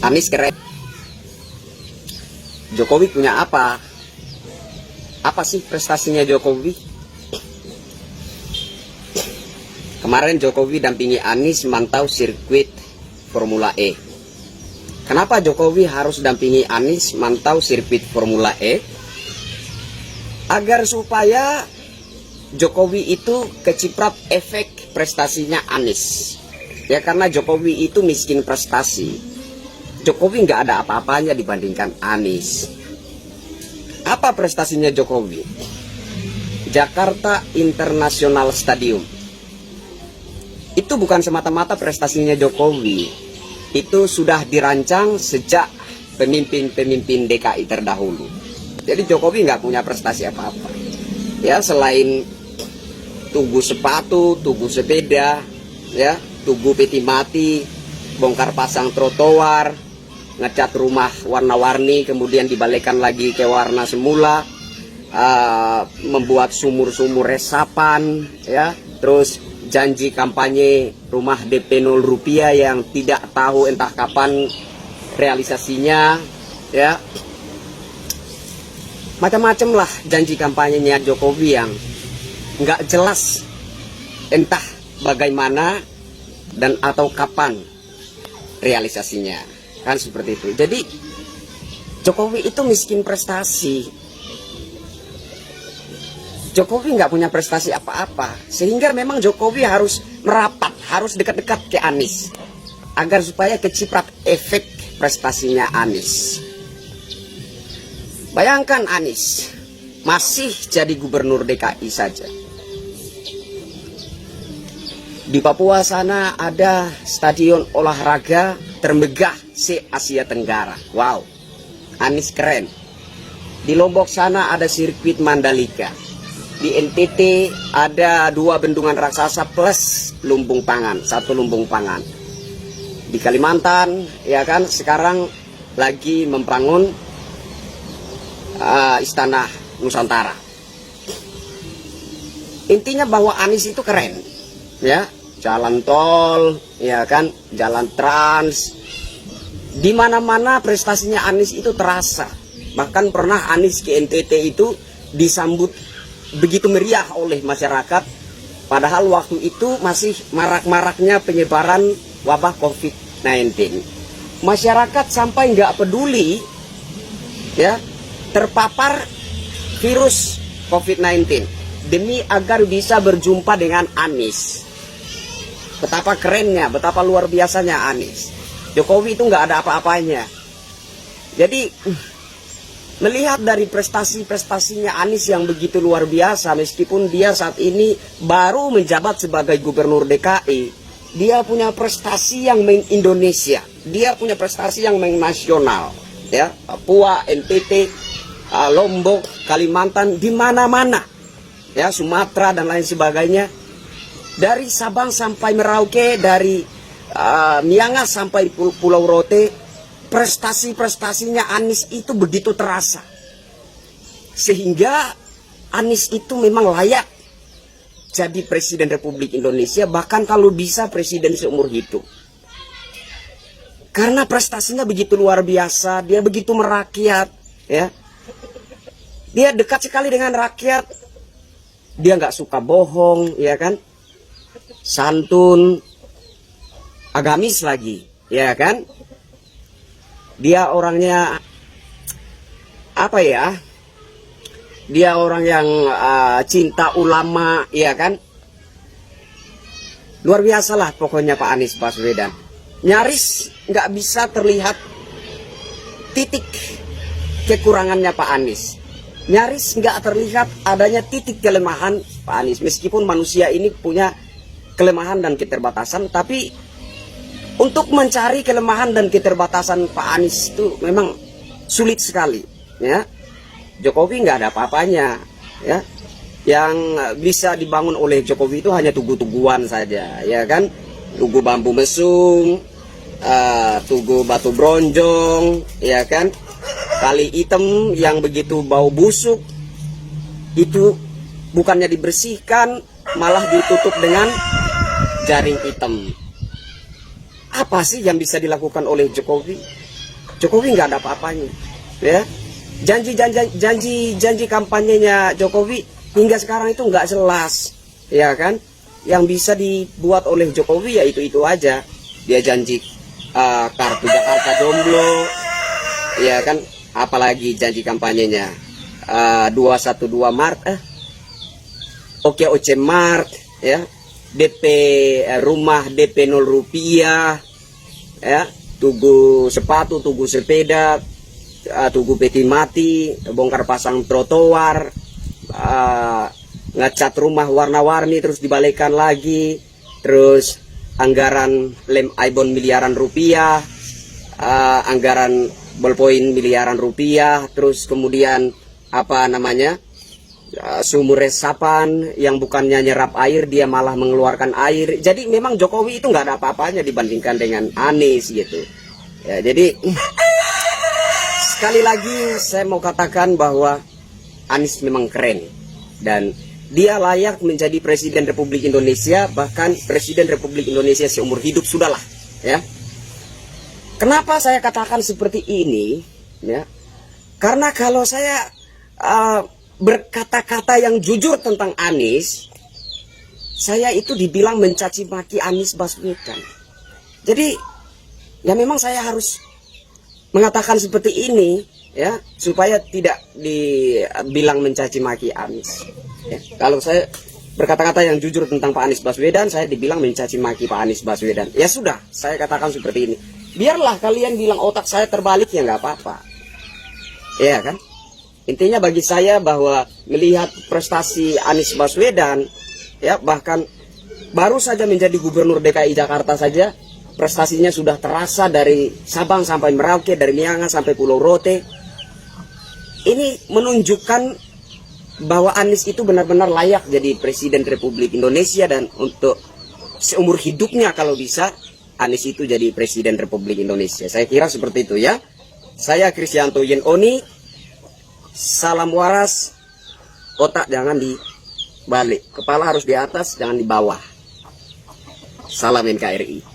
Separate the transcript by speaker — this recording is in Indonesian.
Speaker 1: Anies keren. Jokowi punya apa? Apa sih prestasinya Jokowi? Kemarin Jokowi dampingi Anies mantau sirkuit Formula E. Kenapa Jokowi harus dampingi Anies mantau sirkuit Formula E? Agar supaya Jokowi itu keciprat efek prestasinya Anies. Ya, karena Jokowi itu miskin prestasi. Jokowi nggak ada apa-apanya dibandingkan Anies. Apa prestasinya Jokowi? Jakarta International Stadium. Itu bukan semata-mata prestasinya Jokowi. Itu sudah dirancang sejak pemimpin-pemimpin DKI terdahulu. Jadi Jokowi nggak punya prestasi apa-apa. Ya, selain tugu sepatu, tugu sepeda, ya, tugu peti mati, bongkar pasang trotoar, ngecat rumah warna-warni, kemudian dibalikan lagi ke warna semula, membuat sumur-sumur resapan, ya, terus janji kampanye rumah DP 0 rupiah yang tidak tahu entah kapan realisasinya, ya, macam-macam lah janji kampanyenya Jokowi yang nggak jelas entah bagaimana dan atau kapan realisasinya, kan seperti itu. Jadi Jokowi itu miskin prestasi. Jokowi nggak punya prestasi apa-apa, sehingga memang Jokowi harus merapat, harus dekat-dekat ke Anies agar supaya keciprat efek prestasinya Anies. Bayangkan Anies masih jadi gubernur DKI saja. Di Papua sana ada stadion olahraga termegah se-Asia Tenggara. Wow, Anies keren. Di Lombok sana ada sirkuit Mandalika. Di NTT ada 2 bendungan raksasa plus lumbung pangan, 1 lumbung pangan. Di Kalimantan, ya kan, sekarang lagi membangun Istana Nusantara. Intinya bahwa Anies itu keren, ya, jalan tol, ya kan, jalan trans, di mana-mana prestasinya Anies itu terasa. Bahkan pernah Anies ke NTT itu disambut begitu meriah oleh masyarakat, padahal waktu itu masih marak-maraknya penyebaran wabah COVID-19. Masyarakat sampai nggak peduli, ya, terpapar virus COVID-19 demi agar bisa berjumpa dengan Anies. Betapa kerennya, betapa luar biasanya Anies. Jokowi itu nggak ada apa-apanya. Jadi melihat dari prestasi-prestasinya Anies yang begitu luar biasa, meskipun dia saat ini baru menjabat sebagai gubernur DKI, dia punya prestasi yang meng-Indonesia, dia punya prestasi yang meng-nasional, ya, Papua, NTT, Lombok, Kalimantan, di mana-mana, ya, Sumatera dan lain sebagainya, dari Sabang sampai Merauke, dari Miangas sampai Pulau Rote. Prestasi-prestasinya Anies itu begitu terasa, sehingga Anies itu memang layak jadi Presiden Republik Indonesia, bahkan kalau bisa Presiden seumur hidup. Karena prestasinya begitu luar biasa, dia begitu merakyat, ya, dia dekat sekali dengan rakyat, dia nggak suka bohong, ya kan, santun, agamis lagi, ya kan. Dia orangnya apa ya? Dia orang yang cinta ulama, ya kan? Luar biasa lah pokoknya Pak Anies Baswedan. Nyaris nggak bisa terlihat titik kekurangannya Pak Anies. Nyaris nggak terlihat adanya titik kelemahan Pak Anies. Meskipun manusia ini punya kelemahan dan keterbatasan, tapi untuk mencari kelemahan dan keterbatasan Pak Anies itu memang sulit sekali, ya. Jokowi nggak ada apa-apanya, ya. Yang bisa dibangun oleh Jokowi itu hanya tugu-tuguan saja, ya kan. Tugu bambu mesum, tugu batu bronjong, ya kan. Kali hitam yang begitu bau busuk, itu bukannya dibersihkan, malah ditutup dengan jaring hitam. Apa sih yang bisa dilakukan oleh Jokowi? Jokowi nggak ada apa-apanya, ya. Janji kampanyenya Jokowi hingga sekarang itu nggak jelas, ya kan? Yang bisa dibuat oleh Jokowi ya itu aja. Dia janji kartu Jakarta jomblo, ya kan? Apalagi janji kampanyenya 212 Maret, OKOC Mart, ya, DP rumah DP 0 rupiah, ya, tugu sepatu, tugu sepeda, tugu peti mati, bongkar pasang trotoar, ngecat rumah warna-warni terus dibalikan lagi, terus anggaran lem ibon miliaran rupiah, anggaran ballpoint miliaran rupiah, terus kemudian apa namanya, sumur resapan yang bukannya nyerap air dia malah mengeluarkan air. Jadi memang Jokowi itu nggak ada apa-apanya dibandingkan dengan Anies gitu ya. Jadi sekali lagi saya mau katakan bahwa Anies memang keren dan dia layak menjadi Presiden Republik Indonesia, bahkan Presiden Republik Indonesia seumur hidup sudahlah, ya. Kenapa saya katakan seperti ini, ya? Karena kalau saya berkata-kata yang jujur tentang Anies, saya itu dibilang mencaci maki Anies Baswedan. Jadi ya memang saya harus mengatakan seperti ini, ya, supaya tidak dibilang mencaci maki Anies, ya. Kalau saya berkata-kata yang jujur tentang Pak Anies Baswedan, saya dibilang mencaci maki Pak Anies Baswedan. Ya sudah, saya katakan seperti ini. Biarlah kalian bilang otak saya terbalik, ya nggak apa-apa, ya kan. Intinya bagi saya bahwa melihat prestasi Anies Baswedan, ya, bahkan baru saja menjadi gubernur DKI Jakarta saja prestasinya sudah terasa dari Sabang sampai Merauke, dari Miangas sampai Pulau Rote. Ini menunjukkan bahwa Anies itu benar-benar layak jadi Presiden Republik Indonesia, dan untuk seumur hidupnya kalau bisa Anies itu jadi Presiden Republik Indonesia. Saya kira seperti itu, ya. Saya Kristianto Yen Oni. Salam waras, otak jangan dibalik, kepala harus di atas, jangan di bawah. Salam NKRI.